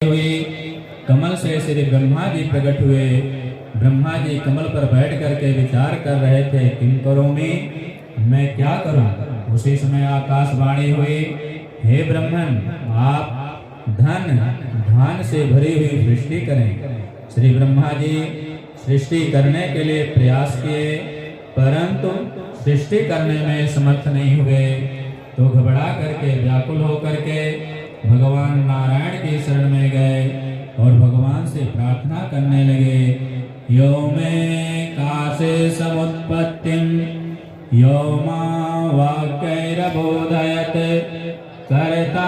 हुई कमल से श्री ब्रह्मा जी प्रकट हुए। ब्रह्मा जी कमल पर बैठ करके विचार कर रहे थे, किम करोमि, मैं क्या करूं। उसी समय आकाशवाणी हुई, हे ब्रह्मन, आप धन धान से भरी हुई सृष्टि करें। श्री ब्रह्मा जी सृष्टि करने के लिए प्रयास किए, परंतु सृष्टि करने में समर्थ नहीं हुए। तो घबरा करके व्याकुल होकर के भगवान नारायण की शरण में गए और भगवान से प्रार्थना करने लगे। यो मे कासे समुत्पत्तिम यो मां वाक्यैरबोधयत कर्ता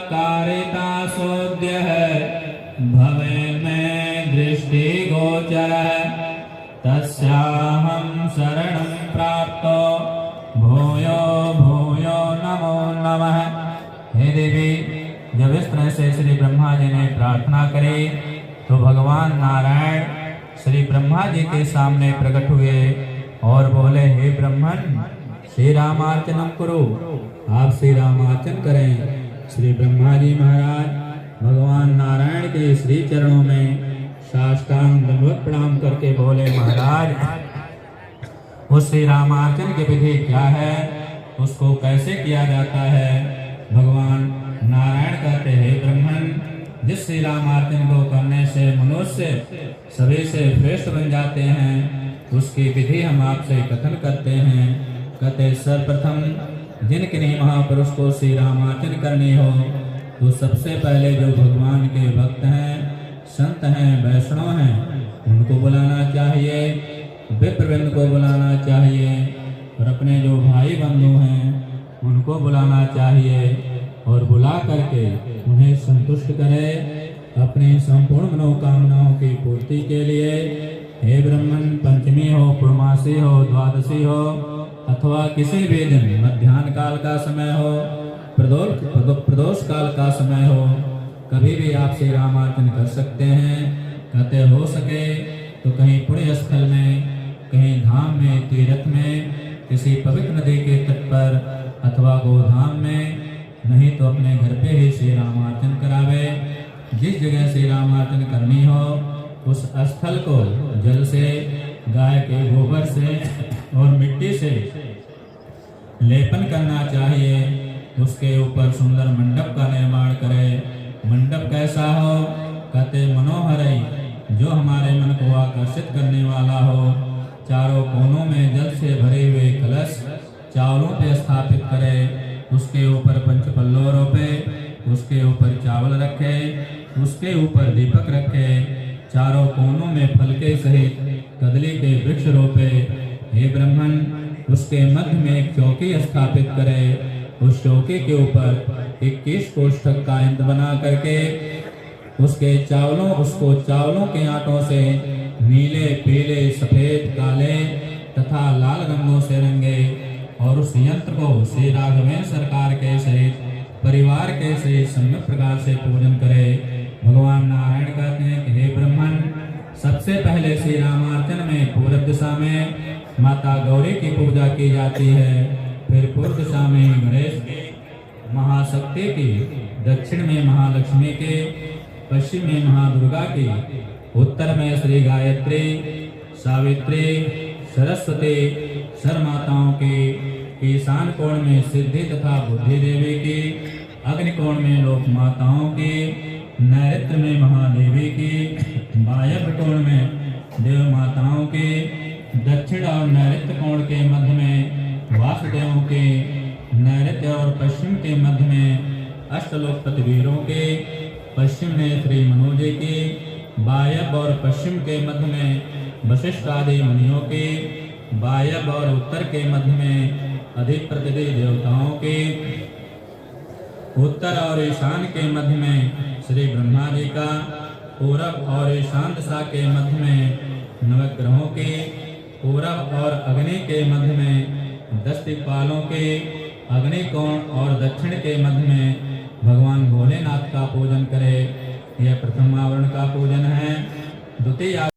कारिता सोऽद्यः भवे में दृष्टि गोचर तस्याहं शरणं प्राप्तो भूयो भूयो नमो नमः। हे देवी, जब इस तरह से श्री ब्रह्मा जी ने प्रार्थना करी तो भगवान नारायण श्री ब्रह्मा जी के सामने प्रकट हुए और बोले, हे ब्रह्मन, श्री रामार्चनम करो, आप श्री रामार्चन करें। श्री ब्रह्मा जी महाराज भगवान नारायण के श्री चरणों में साष्टांग दंडवत प्रणाम करके बोले, महाराज, उस श्री रामार्चन की विधि क्या है, उसको कैसे किया जाता है। भगवान नारायण कहते हैं, हे ब्रह्मन, जिस श्री रामार्चन को करने से मनुष्य सभी से श्रेष्ठ बन जाते हैं, उसकी विधि हम आपसे कथन करते हैं। कहते, सर्वप्रथम जिन किन्हीं महापुरुष को श्री रामार्चन करनी हो तो सबसे पहले जो भगवान के भक्त हैं, संत हैं, वैष्णव हैं, उनको बुलाना चाहिए। विप्रवृंद को बुलाना चाहिए और अपने जो भाई बंधु हैं उनको बुलाना चाहिए और बुला करके उन्हें संतुष्ट करे अपनी संपूर्ण मनोकामनाओं की पूर्ति के लिए। हे ब्रह्मन, पंचमी हो, पूर्णमासी हो, द्वादशी हो अथवा किसी भी दिन मध्याह्न काल का समय हो, प्रदोष काल का समय हो, कभी भी आप श्री रामार्चन कर सकते हैं। कहते हो सके तो कहीं पुण्य स्थल में, कहीं धाम में, तीर्थ में, किसी पवित्र नदी के तट पर अथवा गोधाम में, नहीं तो अपने घर पे ही श्री रामार्चन करावे। जिस जगह श्री रामार्चन करनी हो उस स्थल को जल से, गाय के गोबर से और मिट्टी से लेपन करना चाहिए। उसके ऊपर सुंदर मंडप का निर्माण करे। मंडप कैसा हो, कहते मनोहरई, जो हमारे मन को आकर्षित करने वाला हो। चारों कोनों में जल से भरे हुए कलश चावलों पे स्थापित करे, उसके ऊपर पंचपल्लो रोपे, उसके ऊपर चावल रखे, उसके ऊपर दीपक रखे, चारों कोनों में फल के सहित कदली के वृक्ष रोपे। हे ब्रह्मन, उसके मध्य में एक चौकी स्थापित करे, उस चौकी के ऊपर 21 कोष्ठक का यंत्र बना करके उसको चावलों के आटों से नीले, पीले, सफेद, काले तथा लाल रंगों से रंगे और उस यंत्र को श्री राघवेंद्र सरकार के सहित परिवार के सहित सम्यक प्रकार से पूजन करे। भगवान नारायण कहते हैं कि हे ब्रह्मन, सबसे पहले श्री रामार्चन में पूर्व दिशा में माता गौरी की पूजा की जाती है, फिर पूर्व दिशा में गणेश महाशक्ति की, दक्षिण में महालक्ष्मी के, पश्चिम में महादुर्गा की, उत्तर में श्री गायत्री, सावित्री, सरस्वती, सरमाताओं की, ईशान कोण में सिद्धि तथा बुद्धि देवी की, अग्नि कोण में लोक माताओं की, नैऋत्य में महादेवी की, वायव्य कोण में देव माताओं की, दक्षिण और नैऋत्य कोण के मध्य में वासुदेवों के, नैऋत्य और पश्चिम के मध्य में अष्टलोकपति वीरों के, पश्चिम में श्री मनोजे की, वायव्य और पश्चिम के मध्य में वशिष्ठ आदि मुनियों के, वायव्य और उत्तर के मध्य में अधिपति देवताओं के, उत्तर और ईशान के मध्य में श्री ब्रह्मा जी का, पूरब और ईशान दिशा के मध्य में नवग्रहों के, पूरब और अग्नि के मध्य में 10 दिक्पालों के, अग्नि कोण और दक्षिण के मध्य में भगवान भोलेनाथ का पूजन करे। यह प्रथम आवरण का पूजन है। द्वितीय